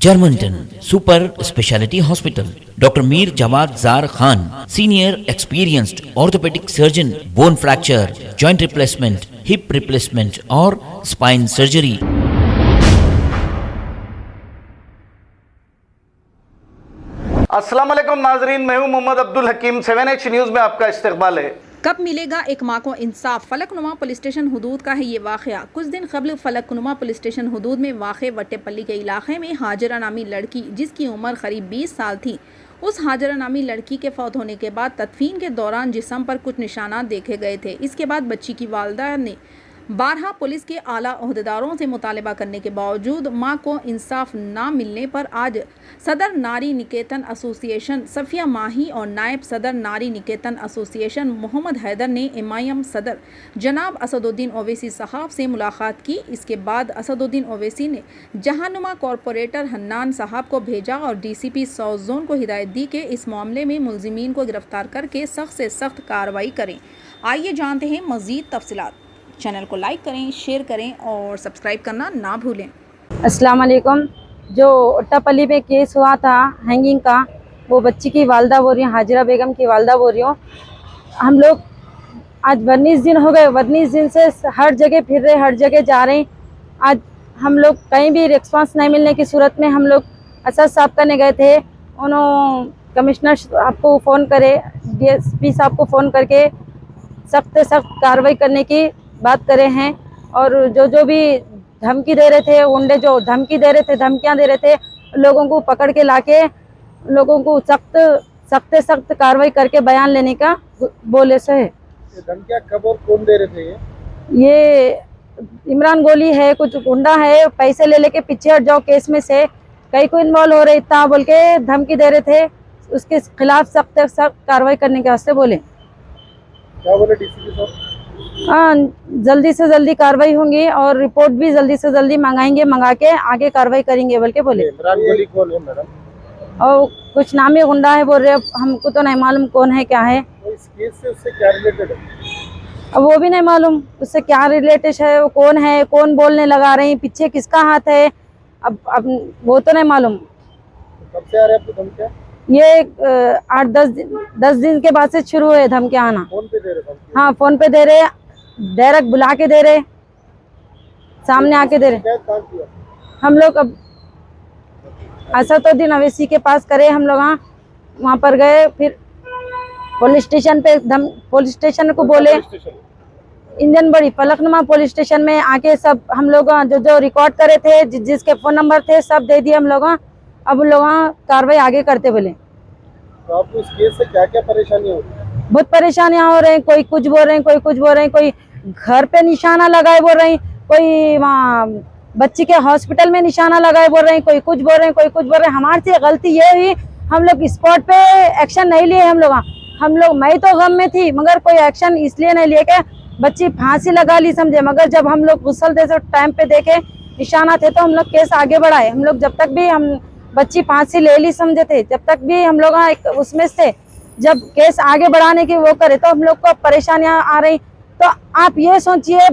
Germanton super speciality hospital, doctor Mir Jawad Zar Khan, senior experienced orthopaedic surgeon, bone fracture, joint replacement, hip replacement और spine surgery. अस्सलाम वालेकुम नाजरीन, मैं हूं मोहम्मद अब्दुल हकीम। 7H न्यूज़ में आपका इस्तकबाल है। कब मिलेगा एक माँ को इंसाफ? फलकनुमा पुलिस स्टेशन हुदूद का है ये वाक़या। कुछ दिन कबल फलकनुमा पुलिस स्टेशन हुदूद में वाक़ वट्टेपल्ली के इलाके में हाजरा नामी लड़की, जिसकी उम्र करीब 20 साल थी, उस हाजरा नामी लड़की के फौत होने के बाद तदफीन के दौरान जिस्म पर कुछ निशानात देखे गए थे। इसके बाद बच्ची की वालिदा ने बारहा पुलिस के आला ओहदेदारों से मुतालबा करने के बावजूद माँ को इंसाफ ना मिलने पर आज सदर नारी निकेतन एसोसिएशन सफ़िया माही और नायब सदर नारी निकेतन एसोसिएशन मोहम्मद हैदर ने MIM सदर जनाब असदुद्दीन ओवैसी साहब से मुलाकात की। इसके बाद असदुद्दीन ओवैसी ने जहानुमा कॉरपोरेटर हन्नान साहब को भेजा और DCP साउथ जोन को हिदायत दी कि इस मामले में मुलजिमीन को गिरफ्तार करके सख्त से सख्त कार्रवाई करें। आइए जानते हैं मज़ीद तफसीलात। चैनल को लाइक करें, शेयर करें और सब्सक्राइब करना ना भूलें। अस्सलाम वालेकुम। जो वट्टेपल्ली में केस हुआ था हैंगिंग का, वो बच्ची की वालदा बोल रही हूँ, हाजिरा बेगम की वालदा बोल रही हूँ। हम लोग आज 19 दिन हो गए, 19 दिन से हर जगह फिर रहे, हर जगह जा रहे हैं। आज हम लोग कहीं भी रिस्पांस नहीं मिलने की सूरत में हम लोग असद साहब करने गए थे। उन्होंने कमिश्नर साहब को फ़ोन करे, DSP साहब को फ़ोन करके सख्त से सख्त कार्रवाई करने की बात करे हैं। और जो भी धमकी दे रहे थे, गुंडे जो धमकी दे रहे थे, धमकियां दे रहे थे, लोगों को पकड़ के लाके लोगों को सख्त सख्त कार्रवाई करके बयान लेने का बोले से है। धमकियां कब और कौन दे रहे थे? ये इमरान गोली है, कुछ गुंडा है, पैसे ले लेके पीछे हट जाओ केस में से, कई को इन्वॉल्व हो रहे इतना बोल के धमकी दे रहे थे। उसके खिलाफ सख्त सख्त कार्रवाई करने के वास्ते बोले। क्या बोले DCP साहब? हाँ, जल्दी से जल्दी कार्रवाई होंगी और रिपोर्ट भी जल्दी से जल्दी मंगा के आगे कार्रवाई करेंगे बोल के बोले। इमरान गोली कौन है मैडम? और कुछ नामी गुंडा है बोल रहे, हमको तो नहीं मालूम कौन है क्या है। तो इस केस से उससे क्या रिलेटेड है? अब वो भी नहीं मालूम उससे क्या रिलेटेड है, वो कौन है, कौन बोलने लगा रहे हैं, पीछे किसका हाथ है, अब वो तो नहीं मालूम। तो कब से आ रहे हैं आपको धमकियां? ये 8-10 दिन के बाद से शुरू हुए धमकियां आना। फोन पे दे रहे हैं? हाँ, फोन पे दे रहे, डायरेक्ट बुला के दे रहे, सामने आके दे रहे। क्या काम किया? हम लोग अब असदुद्दीन ओवैसी के पास करे, हम लोग वहाँ पर गए, फिर पुलिस स्टेशन पे पुलिस स्टेशन को बोले, इंजन बड़ी फलकनुमा पुलिस स्टेशन में आके सब हम लोग जो रिकॉर्ड करे थे, जिसके फ़ोन नंबर थे सब दे दिए हम लोग। अब लोग कार्रवाई आगे करते बोले। तो आपको इस केस से क्या क्या परेशानी हो रही है? बहुत परेशानियां हो रही हैं, कोई कुछ बोल रहे हैं, कोई कुछ बोल रहे हैं, कोई घर पे निशाना लगाए बोल रहे हैं, कोई वहाँ बच्ची के हॉस्पिटल में निशाना लगाए बोल रहे हैं, कोई कुछ बोल रहे हैं, कोई कुछ बोल रहे हैं। हमारे से गलती ये हुई, हम लोग स्पॉट पे एक्शन नहीं लिए। हम लोग मैं तो गम में थी, मगर कोई एक्शन इसलिए नहीं लिए कि बच्ची फांसी लगा ली समझे। मगर जब हम लोग गुस्सल जैसे टाइम पे देखे निशाना थे तो हम लोग केस आगे बढ़ाए। हम लोग जब तक भी हम बच्ची फांसी ले ली समझे थे, जब तक भी हम लोग उसमें से जब केस आगे बढ़ाने की वो करे तो हम लोग को परेशानियां आ रही। तो आप ये सोचिए,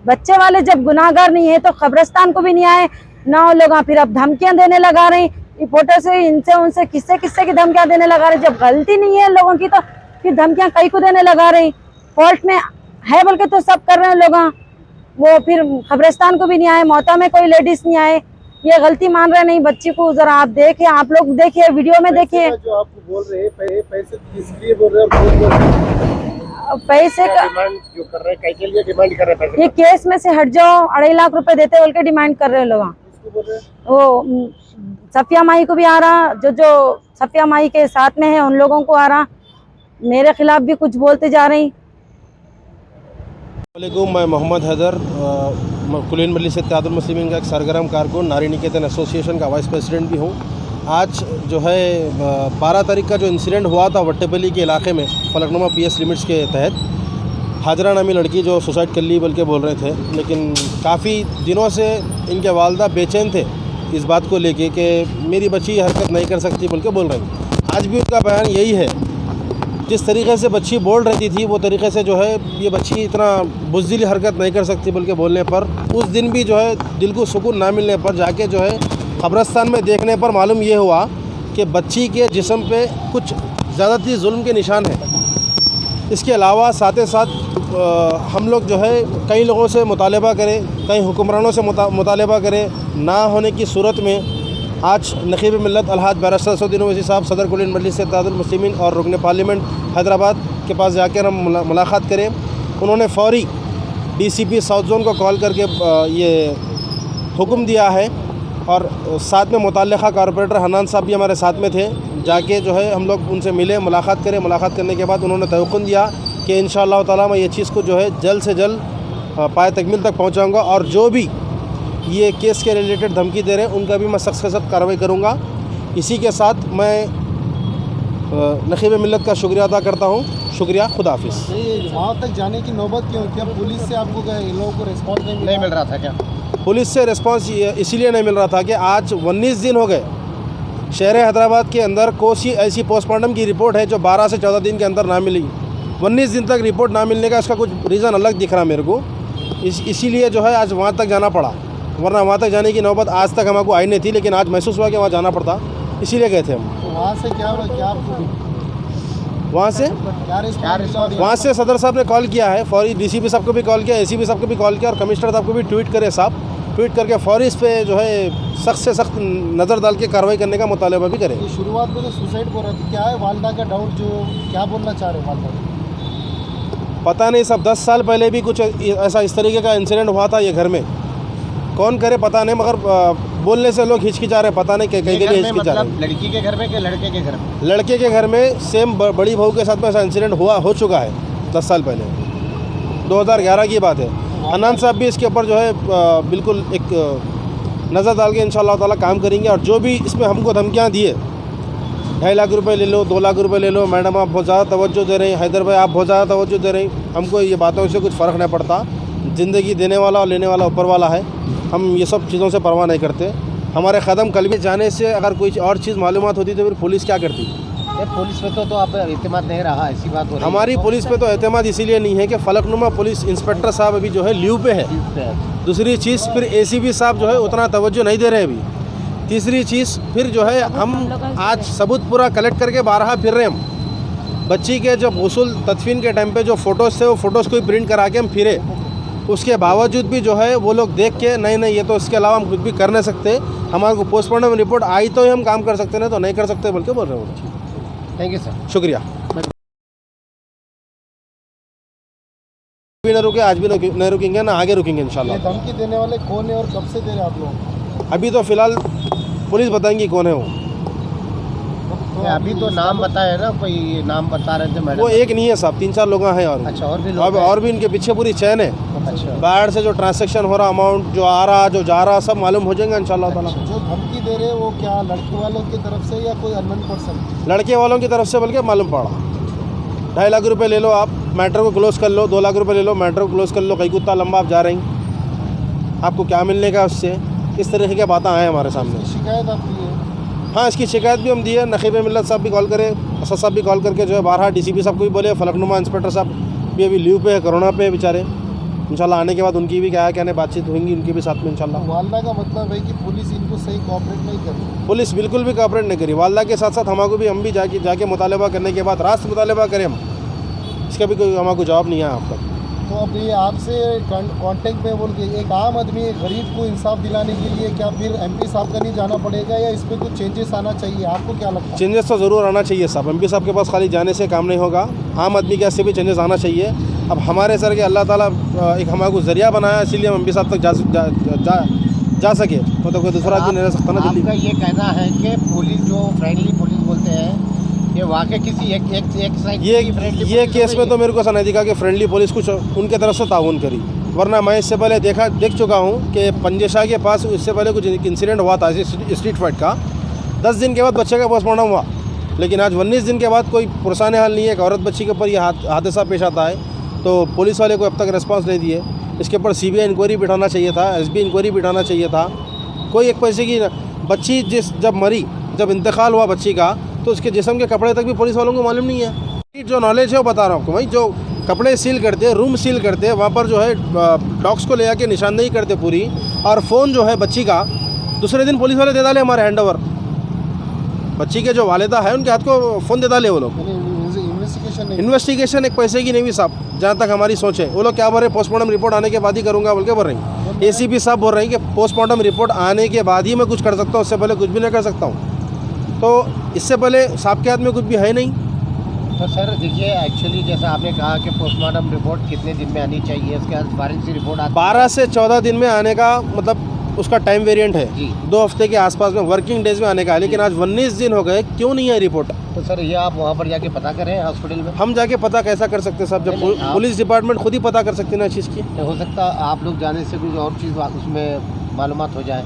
बच्चे वाले जब गुनाहगार नहीं है तो कब्रिस्तान को भी नहीं आए ना। लोग फिर अब धमकियां देने लगा रहे, रिपोर्टर से, इनसे उनसे किससे की धमकियां देने लगा रहे। जब गलती नहीं है लोगों की तो फिर धमकियां कई को देने लगा रही। फॉल्ट में है बोल के तो सब कर रहे हैं लोग, वो फिर कब्रिस्तान को भी नहीं आए, मौता में कोई लेडीज नहीं आए। ये गलती मान रहे नहीं बच्ची को। जरा आप देखिए, आप लोग देखिए, वीडियो में देखिए। जो आप बोल रहे हैं पैसे किसलिए बोल रहे हैं? पैसे का डिमांड जो कर रहे हैं, के लिए डिमांड कर रहे हैं? ये केस में से हट जाओ, 2.5 लाख रुपए देते बोल के डिमांड कर रहे हैं लोग। किसको बोल रहे हैं? वो सफिया माही को भी आ रहा, जो सफिया माही के साथ में है उन लोगों को आ रहा, मेरे खिलाफ भी कुछ बोलते जा रही। वालेकुम, मैं मोहम्मद हैदर कुलीन मजलिस इत्तेहादुल मुस्लिमीन का एक सरगर्म कारकुन, नारी निकेतन एसोसिएशन का वाइस प्रेसिडेंट भी हूँ। आज जो है 12 तारीख का जो इंसिडेंट हुआ था वट्टेपल्ली के इलाके में, फलकनुमा PS लिमिट्स के तहत हाजरा नामी लड़की जो सुसाइड कर ली बल्कि बोल रहे थे, लेकिन काफ़ी दिनों से इनके वालदा बेचैन थे इस बात को लेके कि मेरी बच्ची हरकत नहीं कर सकती बोल के बोल रहे थे। आज भी उनका बयान यही है, जिस तरीके से बच्ची बोल रही थी वो तरीके से जो है ये बच्ची इतना बुज़दिल हरकत नहीं कर सकती, बल्कि बोलने पर उस दिन भी जो है दिल को सुकून ना मिलने पर जाके जो है कब्रिस्तान में देखने पर मालूम ये हुआ कि बच्ची के जिस्म पे कुछ ज़्यादती जुल्म के निशान हैं। इसके अलावा साथ ही साथ हम लोग जो है कई लोगों से मुतालबा करें, कई हुक्मरानों से मुतालबा करें, ना होने की सूरत में आज नकीब मिल्लत अलहाज बैरिस्टर असदुद्दीन ओवैसी साहब सदर कुलीन मजलिस इत्तेहादुल मुस्लिमीन और रुकन पार्लियामेंट हैदराबाद के पास जाकर हम मुलाकात करें। उन्होंने फौरी DCP साउथ जोन को कॉल करके ये हुक्म दिया है और साथ में मुतल्लिक़ा कॉरपोरेटर हन्नान साहब भी हमारे साथ में थे। जाके जो है हम लोग उनसे मिले, मुलाकात करें। मुलाकात करने के बाद उन्होंने तयक़ुन दिया कि इंशाअल्लाह ताला मैं ये चीज़ को जो है जल्द से जल्द पाए तकमील तक पहुँचाऊँगा और जो भी ये केस के रिलेटेड धमकी दे रहे हैं उनका भी मैं सख्त से सख्त कार्रवाई करूँगा। इसी के साथ मैं नकीब मिल्लत का शुक्रिया अदा करता हूँ। शुक्रिया, खुदा हाफिज़। वहाँ तक जाने की नौबत क्यों? क्या पुलिस से आपको इन लोगों को रिस्पॉन्स नहीं मिल रहा था क्या? पुलिस से रिस्पांस इसीलिए नहीं मिल रहा था कि आज 19 दिन हो गए शहर हैदराबाद के अंदर कोई ऐसी पोस्टमार्टम की रिपोर्ट है जो 12 से 14 दिन के अंदर ना मिली। 19 दिन तक रिपोर्ट ना मिलने का इसका कुछ रीज़न अलग दिख रहा मेरे को। इसीलिए जो है आज वहाँ तक जाना पड़ा, वरना वहाँ तक जाने की नौबत आज तक हमको आई नहीं थी, लेकिन आज महसूस हुआ कि वहाँ जाना पड़ता, इसीलिए गए थे हम। तो वहाँ से क्या वहाँ से सदर साहब ने कॉल किया है, फौरी DCP साहब को भी कॉल किया, ACP साहब को भी कॉल किया और कमिश्नर साहब को भी ट्वीट करे साहब, ट्वीट करके फौरी इस पे जो है सख्त से सख्त नज़र डाल के कार्रवाई करने का मुतालबा भी करें। शुरुआत में तो सुसाइड बोल रहा था, क्या है वालदा का डाउट, जो क्या बोलना चाह रहे वालदा? पता नहीं सब 10 साल पहले भी कुछ ऐसा इस तरीके का इंसिडेंट हुआ था ये घर में, कौन करे पता नहीं, मगर बोलने से लोग हिचकिचा रहे, पता नहीं कहीं के लिए हिचकिचा रहे। लड़की के घर में कि लड़के के घर में? लड़के के घर में सेम बड़ी बहू के साथ में ऐसा इंसिडेंट हो चुका है 10 साल पहले, 2011 की बात है। हन्नान साहब भी इसके ऊपर जो है बिल्कुल एक नज़र डाल के इंशाअल्लाह ताला काम करेंगे और जो भी इसमें हमको धमकियाँ दिए, 2.5 लाख रुपए ले लो, 2 लाख रुपए ले लो, मैडम आप बहुत ज़्यादा तवज्जो दे रहे हैं, हैदर भाई आप बहुत ज़्यादा तवज्जो दे रहे हैं, हमको ये बातों से कुछ फ़र्क नहीं पड़ता। ज़िंदगी देने वाला और लेने वाला ऊपर वाला है, हम ये सब चीज़ों से परवाह नहीं करते। हमारे कदम कलमी जाने से अगर कोई और चीज़ मालूमात होती तो फिर पुलिस क्या करती? पुलिस पे तो आप एतमाद नहीं रहा, ऐसी बात हो रही है। हमारी पुलिस पे तो एतमाद इसीलिए नहीं है कि फलकनुमा पुलिस इंस्पेक्टर साहब अभी जो है लीव पे है। दूसरी चीज़ फिर ACP साहब जो है उतना तवज्जो नहीं दे रहे अभी। तीसरी चीज़ फिर जो है हम आज सबूत पूरा कलेक्ट करके बारहा फिर रहे हम। बच्ची के जब गसुल तदफीन के टाइम पे जो फ़ोटोज़ थे वो फ़ोटोज़ को प्रिंट करा के हम फिरे, उसके बावजूद भी जो है वो लोग देख के नहीं ये तो इसके अलावा हम कुछ भी कर नहीं सकते, हमारे को पोस्टमार्टम रिपोर्ट आई तो ही हम काम कर सकते, नहीं तो नहीं कर सकते बोल के बोल रहे हो। थैंक यू सर, शुक्रिया। भी न रुके, आज भी नहीं रुकेंगे, ना आगे रुकेंगे इंशाल्लाह। धमकी देने वाले कौन है और कब से दे रहे आप लोग? अभी तो फ़िलहाल पुलिस बताएंगी कौन है वो। अभी तो नाम बताया ना, कोई नाम बता रहे थे मैडम। वो एक नहीं है साहब, 3-4 लोग हैं और। अच्छा, और भी लोग और भी इनके पीछे पूरी चैन है। अच्छा, बाहर से जो ट्रांसैक्शन हो रहा, अमाउंट जो आ रहा, जो जा रहा, सब मालूम हो जाएगा इंशाल्लाह ताला। जो धमकी दे रहे हैं वो क्या लड़के वालों की तरफ से या कोई अननोन पर्सन? लड़के वालों की तरफ से बल्कि मालूम पड़ा। 2.5 लाख रुपए ले लो आप, मैटर को क्लोज़ कर लो, 2 लाख रुपए ले लो, मैटर को क्लोज़ कर लो, कहीं कुत्ता लंबा आप जा रहे हैं, आपको क्या मिलने का उससे? इस तरह की बातें आए हमारे सामने। शिकायत आप दी है? हाँ, इसकी शिकायत भी हम दी है। नकीब मिल्लत साहब भी कॉल करे, असद साहब भी कॉल करके जो है बारहा DCP साहब को भी बोले, फलकनुमा इंस्पेक्टर साहब भी अभी लीव पे है, कोरोना पे है बेचारे। इंशाल्लाह आने के बाद उनकी भी क्या कहने बातचीत होंगी उनकी भी साथ में इंशाल्लाह। वालदा का मतलब है कि पुलिस इनको सही कोऑपरेट नहीं कर रही? पुलिस बिल्कुल भी कोऑपरेट नहीं करी। वालदा के साथ साथ हम भी जाके मुतालबा करने के बाद रास्त मुतालबा करें हम, इसका भी कोई हमारा जवाब नहीं है आप तक। तो अब ये आपसे कांटेक्ट में बोल के एक आम आदमी गरीब को इंसाफ दिलाने के लिए क्या फिर MP साहब का नहीं जाना पड़ेगा या इस पर कुछ चेंजेस आना चाहिए? आपको क्या लगता है? चेंजेस तो ज़रूर आना चाहिए साहब। MP साहब के पास खाली जाने से काम नहीं होगा, आम आदमी के ऐसे भी चेंजेस आना चाहिए। अब हमारे सर के अल्लाह ताला एक हमारे ज़रिया बनाया, इसीलिए हम MP साहब तक जा सके, तो कोई दूसरा आदमी नहीं रह सकता ना। आपका ये कहना है कि पुलिस जो फ्रेंडली पुलिस बोलते हैं, ये वाकई किसी एक साइड ये केस में तो मेरे को ऐसा नहीं दिखा कि फ्रेंडली पुलिस कुछ उनके तरफ से ताउन करी, वरना मैं इससे पहले देख चुका हूँ कि पंजेशाह के पास इससे पहले कुछ इंसिडेंट हुआ था स्ट्रीट फाइट का। 10 दिन के बाद बच्चे का पोस्टमार्टम हुआ, लेकिन आज 19 दिन के बाद कोई पुरसान हाल नहीं है। एक औरत बच्ची के ऊपर ये हादसा पेश आता है, तो पुलिस वाले को अब तक रिस्पांस नहीं दिए। इसके ऊपर CBI इंक्वायरी बिठाना चाहिए था, SB इंक्वायरी बिठाना चाहिए था। कोई एक पैसे की बच्ची जब इंतकाल हुआ बच्ची का, तो उसके जिस्म के कपड़े तक भी पुलिस वालों को मालूम नहीं है। जो नॉलेज है वो बता रहा हूँ आपको भाई, जो कपड़े सील करते, रूम सील करते, वहाँ पर जो है डॉग्स को ले आके निशानदेही करते पूरी, और फ़ोन जो है बच्ची का दूसरे दिन पुलिस वाले दे डाले हमारे हैंड ओवर। बच्ची के जो वालिदा है उनके हाथ को फ़ोन दे डाले वो लोग। इन्वेस्टिगेशन नहीं इन्वेस्टिगेशन एक पैसे की नहीं हुई साहब, जहाँ तक हमारी सोच है। वो लोग क्या बोल रहे हैं, पोस्टमार्टम रिपोर्ट आने के बाद ही करूँगा बोल के बोल रही हैं। ACP साहब बोल रहे हैं कि पोस्टमार्टम रिपोर्ट आने के बाद ही मैं कुछ कर सकता हूँ, उससे पहले कुछ भी नहीं कर सकता हूँ। तो इससे पहले साहब के हाथ में कुछ भी है नहीं। तो सर देखिए, एक्चुअली जैसा आपने कहा कि पोस्टमार्टम रिपोर्ट कितने दिन में आनी चाहिए, उसके बाद फॉरेंसिक रिपोर्ट आती 12 से 14 दिन में आने का मतलब उसका टाइम वेरिएंट है। जी। 2 हफ्ते के आसपास में वर्किंग डेज में आने का है, लेकिन आज 19 दिन हो गए, क्यों नहीं है रिपोर्ट? तो सर ये आप वहाँ पर जाके पता करें हॉस्पिटल में। हम जाके पता कैसा कर सकते हैं साहब, जब नहीं, आप- पुलिस डिपार्टमेंट खुद ही पता कर सकती है ना चीज़ की। हो सकता आप लोग जाने से कुछ और चीज़ उसमें मालूमात हो जाए।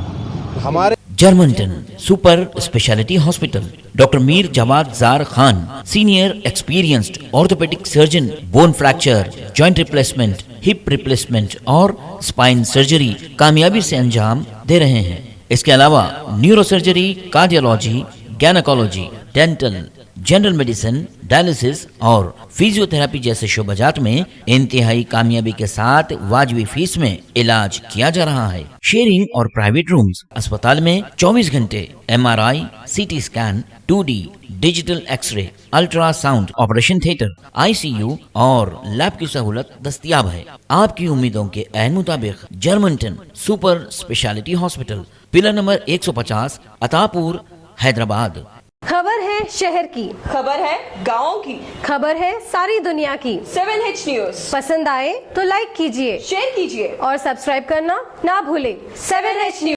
हमारे जर्मनटन super speciality hospital, doctor Mir Jamat Zar Khan, senior experienced orthopaedic surgeon, bone fracture, joint replacement, hip replacement और स्पाइन सर्जरी कामयाबी से अंजाम दे रहे हैं। इसके अलावा neurosurgery, cardiology, gynaecology, dental, general medicine, dialysis और फिजियोथेरेपी जैसे शोबाजात में इंतहाई कामयाबी के साथ वाजबी फीस में इलाज किया जा रहा है। शेयरिंग और प्राइवेट रूम्स, अस्पताल में 24 घंटे MRI, CT scan, 2D digital X-ray, ultrasound, operation theatre, ICU और लैब की सहूलत दस्तयाब है। आपकी उम्मीदों के ऐन मुताबिक Germanton super speciality hospital, pillar number 150, Attapur, Hyderabad. खबर है शहर की, खबर है गाँव की, खबर है सारी दुनिया की। 7H न्यूज पसंद आए तो लाइक कीजिए, शेयर कीजिए और सब्सक्राइब करना ना भूलें। 7H news.